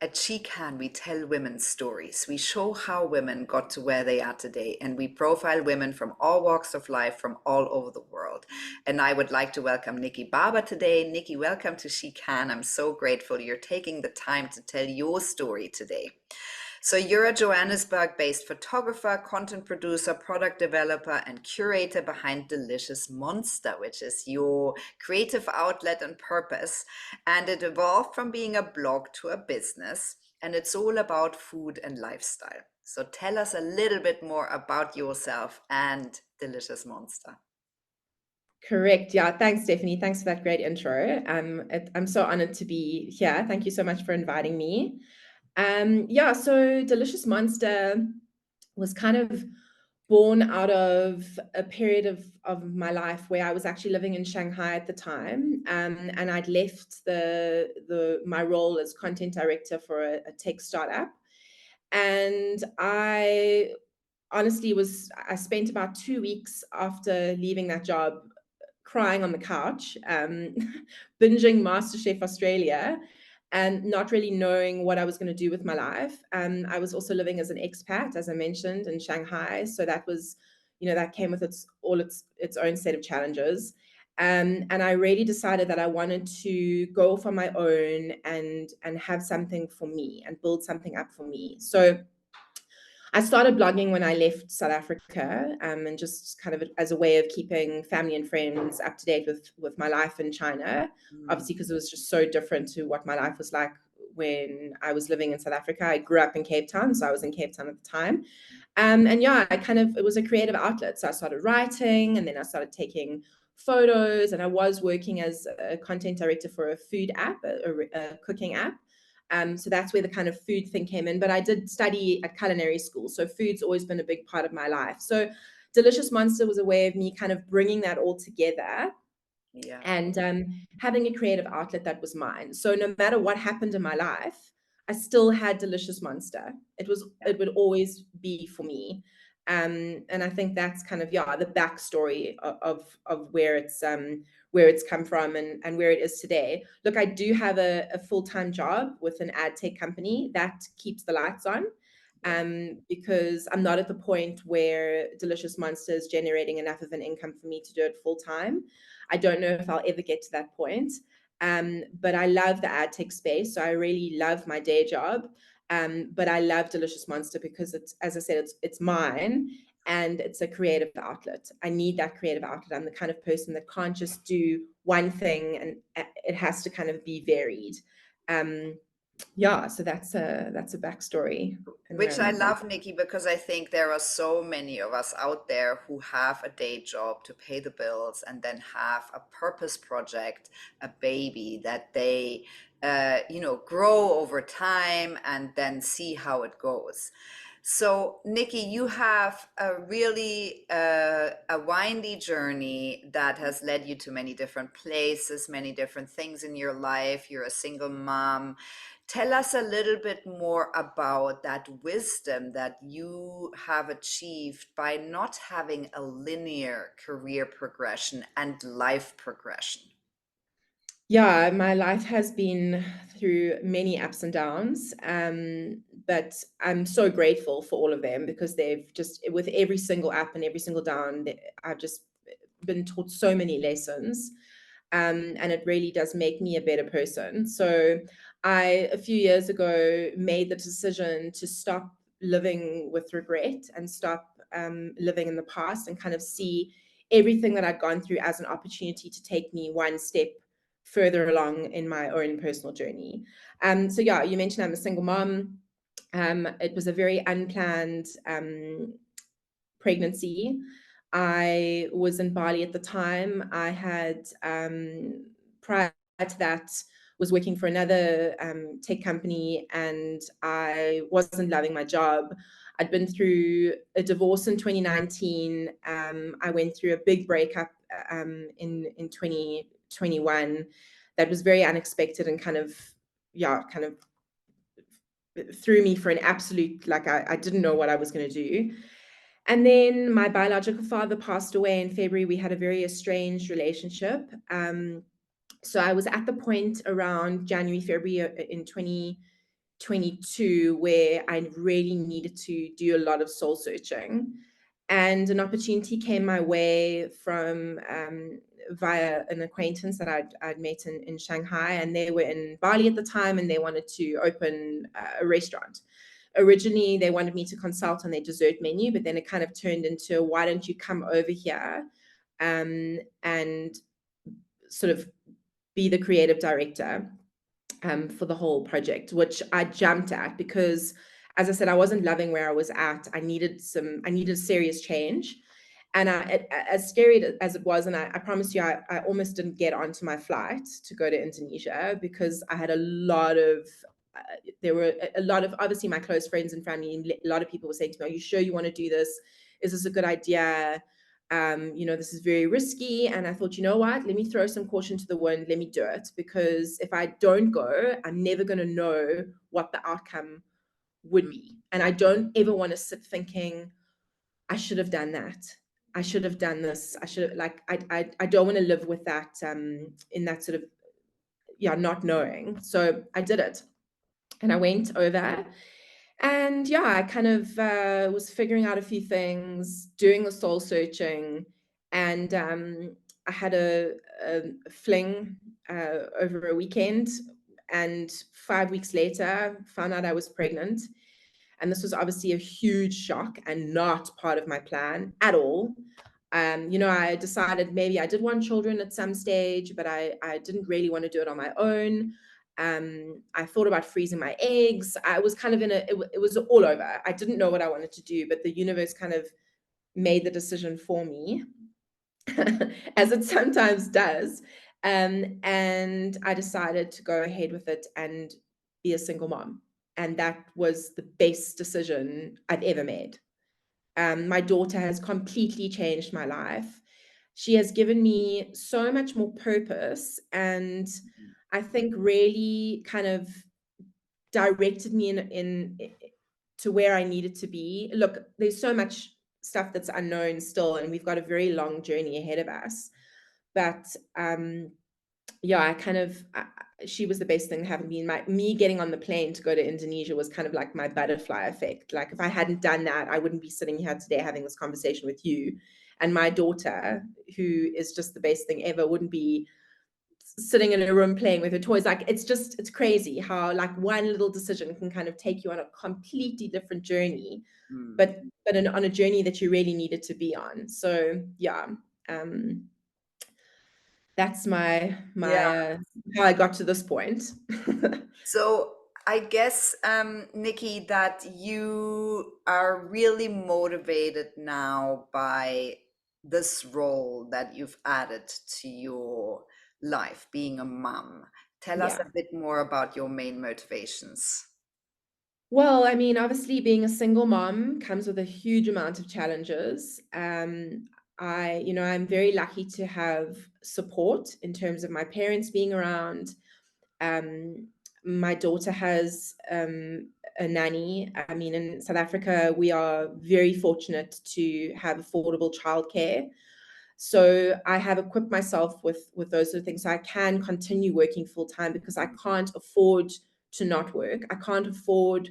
At She Can, we tell women's stories. We show how women got to where they are today, and we profile women from all walks of life from all over the world. And I would like to welcome Nicky Barber today. Nicky, welcome to She Can. I'm so grateful you're taking the time to tell your story today. So you're a Johannesburg-based photographer, content producer, product developer, and curator behind Delicious Monster, which is your creative outlet and purpose. And it evolved from being a blog to a business, and it's all about food and lifestyle. So tell us a little bit more about yourself and Delicious Monster. Correct. Yeah. Thanks, Stephanie. Thanks for that great intro. I'm so honored to be here. Thank you so much for inviting me. Yeah. So Delicious Monster was kind of born out of a period of my life where I was actually living in Shanghai at the time, and I'd left my role as content director for a tech startup, and I honestly I spent about 2 weeks after leaving that job crying on the couch, binging MasterChef Australia, and not really knowing what I was going to do with my life. I was also living as an expat, as I mentioned, in Shanghai, so that was, that came with its own set of challenges. And I really decided that I wanted to go off on my own and have something for me and build something up for me. So I started blogging when I left South Africa, and just kind of as a way of keeping family and friends up to date with my life in China, obviously because it was just so different to what my life was like when I was living in South Africa. I grew up in Cape Town, so I was in Cape Town at the time. And yeah, it was a creative outlet. So I started writing, and then I started taking photos, and I was working as a content director for a food app, a cooking app. So that's where the kind of food thing came in. But I did study at culinary school, so food's always been a big part of my life. So Delicious Monster was a way of me kind of bringing that all together. Yeah. And having a creative outlet that was mine. So no matter what happened in my life, I still had Delicious Monster. It would always be for me. And I think that's kind of the backstory of where it's come from and where it is today. Look, I do have a full-time job with an ad tech company that keeps the lights on. Because I'm not at the point where Delicious Monster is generating enough of an income for me to do it full time. I don't know if I'll ever get to that point. But I love the ad tech space. So I really love my day job. But I love Delicious Monster because as I said, it's mine and it's a creative outlet. I need that creative outlet. I'm the kind of person that can't just do one thing, and it has to kind of be varied. So that's a backstory and where Which I'm I at now. love, Nikki, because I think there are so many of us out there who have a day job to pay the bills and then have a purpose project, a baby that they, grow over time and then see how it goes. So, Nikki, you have a really a windy journey that has led you to many different places, many different things in your life. You're a single mom. Tell us a little bit more about that wisdom that you have achieved by not having a linear career progression and life progression. Yeah, my life has been through many ups and downs, but I'm so grateful for all of them because they've just, with every single up and every single down, I've just been taught so many lessons, and it really does make me a better person. So a few years ago, made the decision to stop living with regret and stop living in the past and kind of see everything that I'd gone through as an opportunity to take me one step further along in my own personal journey. So yeah, you mentioned I'm a single mom. It was a very unplanned pregnancy. I was in Bali at the time. I had prior to that was working for another tech company, and I wasn't loving my job. I'd been through a divorce in 2019. I went through a big breakup in 2021 that was very unexpected and kind of threw me for an absolute, like I didn't know what I was going to do. And then my biological father passed away in February. We had a very estranged relationship. So I was at the point around January, February in 2022 22 where I really needed to do a lot of soul searching. And an opportunity came my way from via an acquaintance that I'd met in Shanghai, and they were in Bali at the time, and they wanted to open a restaurant. Originally, they wanted me to consult on their dessert menu, but then it kind of turned into, why don't you come over here and sort of be the creative director for the whole project, which I jumped at because, as I said, I wasn't loving where I was at. I needed serious change. And as scary as it was, and I promise you, I almost didn't get onto my flight to go to Indonesia because I had a lot of, there were a lot of, obviously my close friends and family, a lot of people were saying to me, are you sure you want to do this? Is this a good idea? This is very risky. And I thought, you know what, let me throw some caution to the wind. Let me do it, because if I don't go, I'm never going to know what the outcome would be. And I don't ever want to sit thinking, I should have done that. I should have done this. I should have, like, I don't want to live with that, in that sort of, not knowing. So I did it. And I went over, and I kind of was figuring out a few things, doing the soul searching, and I had a fling over a weekend, and 5 weeks later found out I was pregnant. And this was obviously a huge shock and not part of my plan at all. I decided maybe I did want children at some stage, but I didn't really want to do it on my own. I thought about freezing my eggs. I was kind of it was all over. I didn't know what I wanted to do, but the universe kind of made the decision for me, as it sometimes does. And I decided to go ahead with it and be a single mom. And that was the best decision I've ever made. My daughter has completely changed my life. She has given me so much more purpose, and I think really kind of directed me in to where I needed to be. Look, there's so much stuff that's unknown still, and we've got a very long journey ahead of us. But I kind of, she was the best thing having been. Me getting on the plane to go to Indonesia was kind of like my butterfly effect. Like, if I hadn't done that, I wouldn't be sitting here today having this conversation with you. And my daughter, who is just the best thing ever, wouldn't be sitting in a room playing with her toys. Like, it's crazy how, like, one little decision can kind of take you on a completely different journey, but on a journey that you really needed to be on. So that's my how I got to this point. So I guess, Nikki, that you are really motivated now by this role that you've added to your life, being a mom. Tell us Yeah. a bit more about your main motivations. Well, I mean, obviously being a single mom comes with a huge amount of challenges. I'm very lucky to have support in terms of my parents being around. My daughter has a nanny. I mean, in South Africa, we are very fortunate to have affordable childcare. So I have equipped myself with those sort of things, so I can continue working full time, because I can't afford to not work. I can't afford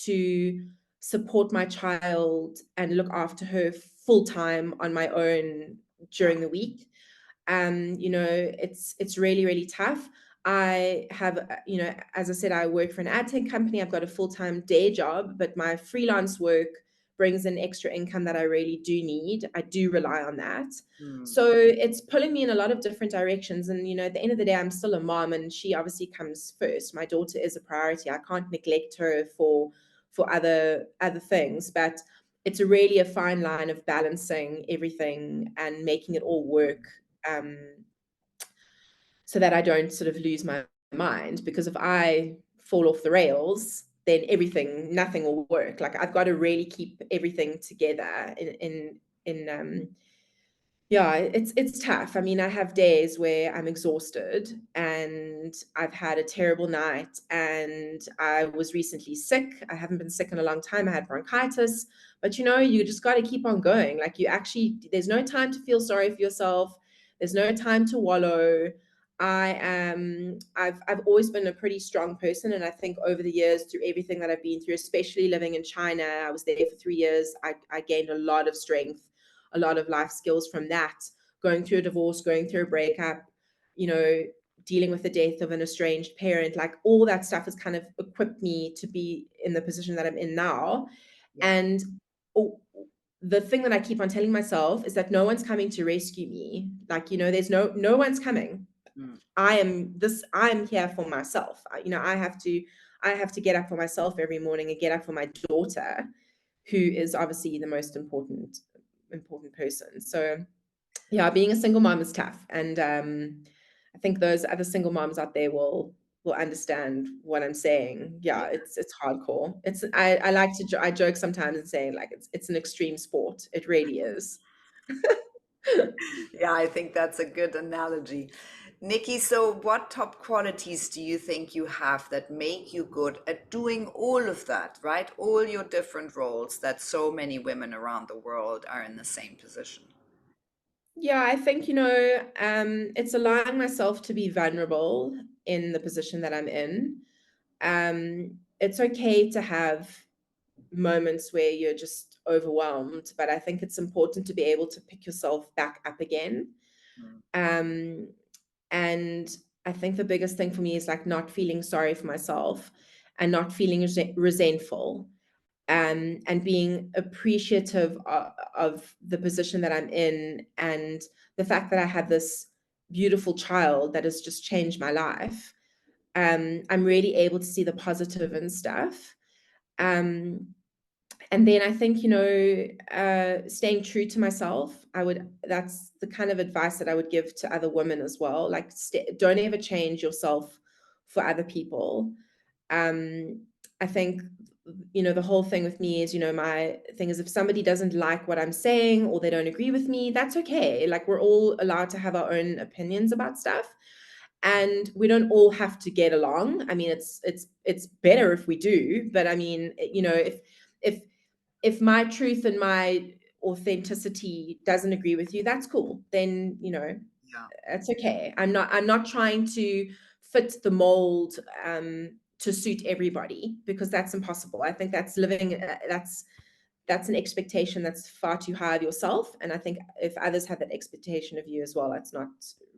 to support my child and look after her full time on my own during the week. It's really, really tough. I have, as I said, I work for an ad tech company. I've got a full-time day job, but my freelance work brings in extra income that I really do need. I do rely on that. So it's pulling me in a lot of different directions. And, at the end of the day, I'm still a mom, and she obviously comes first. My daughter is a priority. I can't neglect her for other things, but it's really a fine line of balancing everything and making it all work, so that I don't sort of lose my mind. Because if I fall off the rails, then nothing will work. Like, I've got to really keep everything together in it's tough. I mean, I have days where I'm exhausted and I've had a terrible night, and I was recently sick. I haven't been sick in a long time. I had bronchitis, but you just got to keep on going. Like, there's no time to feel sorry for yourself. There's no time to wallow. I've always been a pretty strong person, and I think over the years, through everything that I've been through, especially living in China, I was there for 3 years. I gained a lot of strength, a lot of life skills from that. Going through a divorce, going through a breakup, you know, dealing with the death of an estranged parent, like all that stuff has kind of equipped me to be in the position that I'm in now. Yeah. And oh, the thing that I keep on telling myself is that no one's coming to rescue me. Like, there's no one's coming. Mm. I'm here for myself. I have to get up for myself every morning and get up for my daughter, who is obviously the most important person. So yeah, being a single mom is tough. And I think those other single moms out there will understand what I'm saying. Yeah, it's hardcore. I like to I joke sometimes and saying like it's an extreme sport. It really is. Yeah, I think that's a good analogy. Nikki, so what top qualities do you think you have that make you good at doing all of that, right? All your different roles that so many women around the world are in the same position. Yeah, I think, it's allowing myself to be vulnerable in the position that I'm in. It's okay to have moments where you're just overwhelmed, but I think it's important to be able to pick yourself back up again. Mm. Um, and I think the biggest thing for me is like not feeling sorry for myself and not feeling resentful, and being appreciative of the position that I'm in, and the fact that I have this beautiful child that has just changed my life. I'm really able to see the positive and stuff. Um, and then I think, staying true to myself. That's the kind of advice that I would give to other women as well. Like, don't ever change yourself for other people. um I think, the whole thing with me is, my thing is, if somebody doesn't like what I'm saying or they don't agree with me, that's okay. Like, we're all allowed to have our own opinions about stuff, and we don't all have to get along. I mean, it's better if we do, but I mean, if if my truth and my authenticity doesn't agree with you, that's cool. Then, Yeah. it's okay. I'm not trying to fit the mold, to suit everybody, because that's impossible. I think that's living. That's an expectation that's far too high of yourself, and I think if others have that expectation of you as well, that's not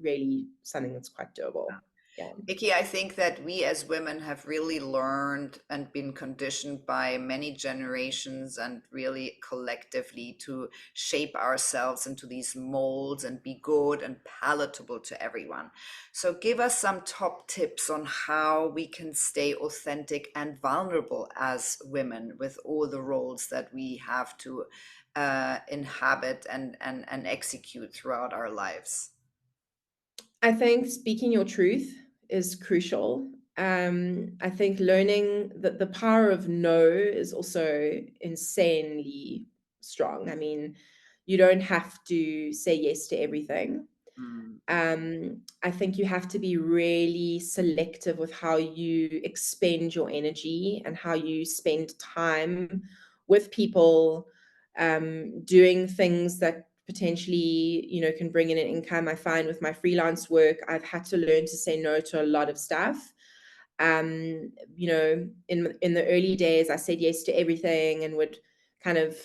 really something that's quite doable. Yeah. Vicky, I think that we as women have really learned and been conditioned by many generations and really collectively to shape ourselves into these molds and be good and palatable to everyone. So, give us some top tips on how we can stay authentic and vulnerable as women with all the roles that we have to inhabit and execute throughout our lives. I think speaking your truth is crucial. I think learning that the power of no is also insanely strong. I mean, you don't have to say yes to everything. Mm. I think you have to be really selective with how you expend your energy and how you spend time with people, doing things that potentially, can bring in an income. I find with my freelance work, I've had to learn to say no to a lot of stuff. In the early days, I said yes to everything and would kind of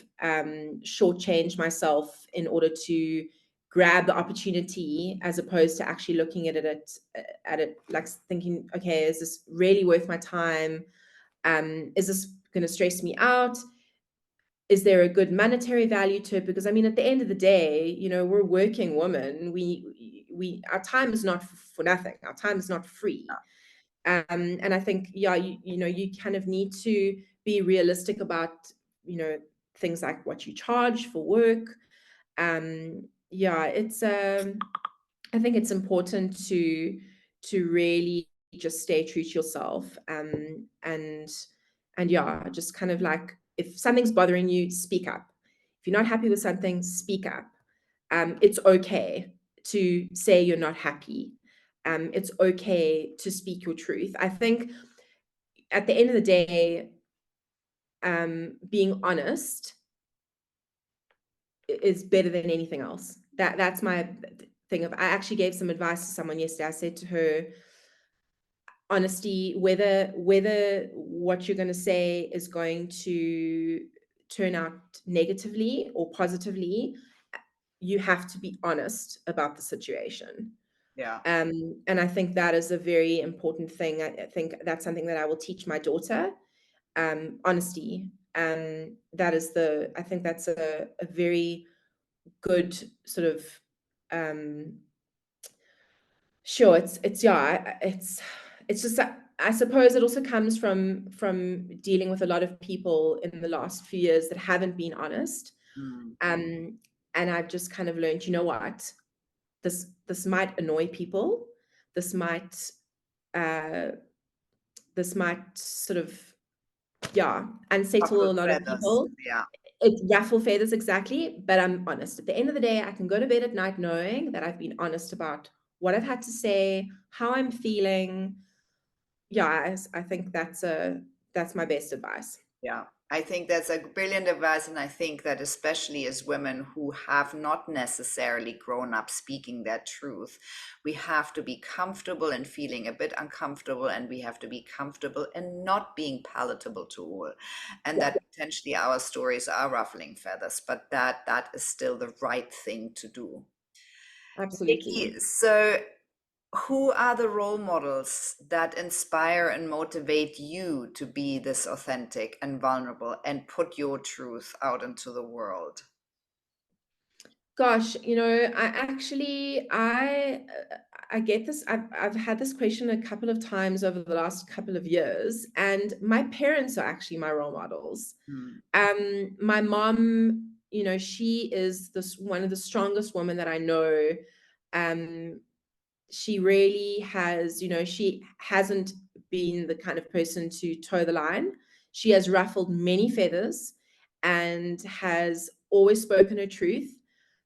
shortchange myself in order to grab the opportunity, as opposed to actually looking at it like thinking, okay, is this really worth my time? Is this going to stress me out? Is there a good monetary value to it? Because I mean, at the end of the day, we're working women. We our time is not for nothing. Our time is not free. And I think, yeah, you kind of need to be realistic about, things like what you charge for work. Yeah, I think it's important to really just stay true to yourself. And yeah, just kind of like, if something's bothering you, speak up. If you're not happy with something, speak up. It's okay to say you're not happy. It's okay to speak your truth. I think at the end of the day, being honest is better than anything else. thing of, I actually gave some advice to someone yesterday. I said to her, honesty, whether what you're going to say is going to turn out negatively or positively, you have to be honest about the situation. Yeah. And I think that is a very important thing. I think that's something that I will teach my daughter. Honesty. That is I think that's a very good sort of, um, sure, it's just that I suppose it also comes from dealing with a lot of people in the last few years that haven't been honest. Mm. And I've just kind of learned, you know what, this might annoy people. This might uh this might sort of, yeah, unsettle Ruffled a lot of feathers. people. Yeah. It ruffle feathers, exactly, but I'm honest. At the end of the day, I can go to bed at night knowing that I've been honest about what I've had to say, how I'm feeling. Yeah, I think that's my best advice. Yeah, I think that's a brilliant advice. And I think that especially as women who have not necessarily grown up speaking their truth, we have to be comfortable in feeling a bit uncomfortable, and we have to be comfortable in not being palatable to all. And Yeah, that potentially our stories are ruffling feathers, but that is still the right thing to do. absolutely. Nikki, so who are the role models that inspire and motivate you to be this authentic and vulnerable and put your truth out into the world? Gosh, I get this. I've had this question a couple of times over the last couple of years, and my parents are actually my role models. Hmm. My mom, she is this one of the strongest women that I know. Um, she really has, she hasn't been the kind of person to toe the line. She has ruffled many feathers and has always spoken her truth.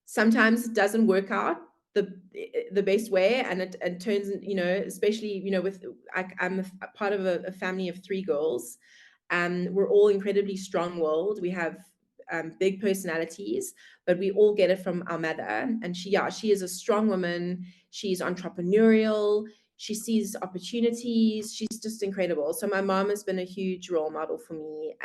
Sometimes it doesn't work out the best way, and it turns, especially, with, I'm a part of a family of three girls. We're all incredibly strong-willed. We have big personalities, but we all get it from our mother. And she is a strong woman. She's entrepreneurial. She sees opportunities. She's just incredible. So my mom has been a huge role model for me.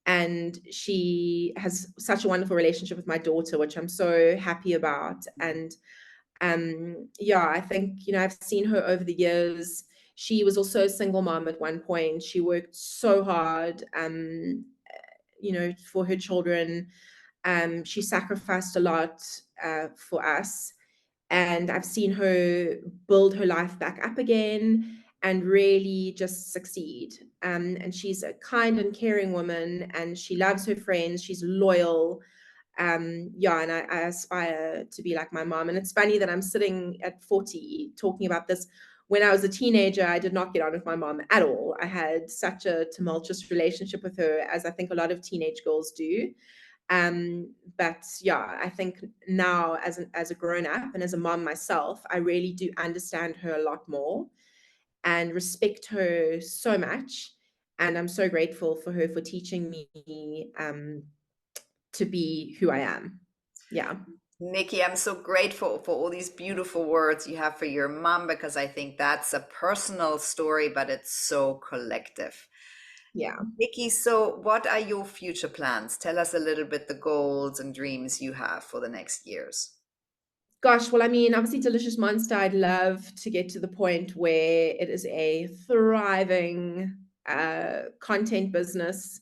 And she has such a wonderful relationship with my daughter, which I'm so happy about. And yeah, I think, I've seen her over the years. She was also a single mom at one point. She worked so hard, for her children. She sacrificed a lot for us. And I've seen her build her life back up again and really just succeed. And she's a kind and caring woman, and she loves her friends. She's loyal. Yeah, and I aspire to be like my mom. And it's funny that I'm sitting at 40 talking about this. When I was a teenager, I did not get on with my mom at all. I had such a tumultuous relationship with her, as I think a lot of teenage girls do. But yeah, I think now, as a grown up and as a mom myself, I really do understand her a lot more and respect her so much. And I'm so grateful for her for teaching me to be who I am. Yeah. Nikki, I'm so grateful for all these beautiful words you have for your mom, because I think that's a personal story, but it's so collective. Yeah. Nikki, so what are your future plans? Tell us a little bit the goals and dreams you have for the next years. Gosh, well, I mean, obviously, Delicious Monster, I'd love to get to the point where it is a thriving content business.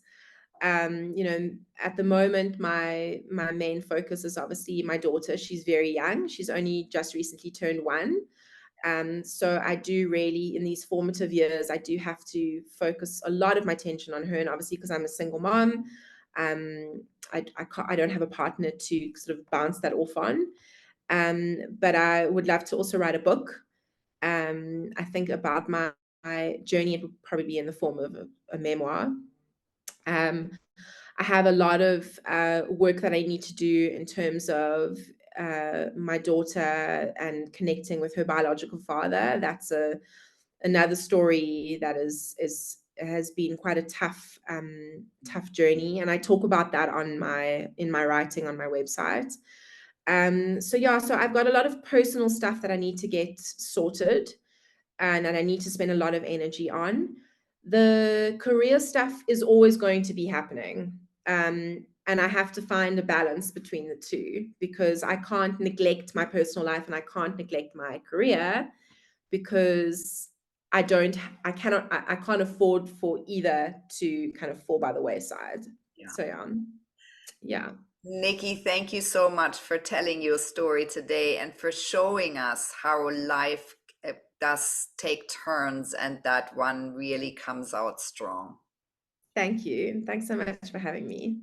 At the moment, my main focus is obviously my daughter. She's very young. She's only just recently turned 1. So I do really, in these formative years, I do have to focus a lot of my attention on her. And obviously, because I'm a single mom, um, I don't have a partner to sort of bounce that off on. But I would love to also write a book. I think about my journey. It would probably be in the form of a memoir. Um, I have a lot of work that I need to do in terms of my daughter and connecting with her biological father. That's another story that is has been quite a tough journey, and I talk about that in my writing on my website. So yeah, so I've got a lot of personal stuff that I need to get sorted and that I need to spend a lot of energy on. The career stuff is always going to be happening. And I have to find a balance between the two because I can't neglect my personal life and I can't neglect my career because I cannot, I can't afford for either to kind of fall by the wayside. Yeah. So yeah. Nikki, thank you so much for telling your story today and for showing us how life does take turns and that one really comes out strong. Thank you. Thanks so much for having me.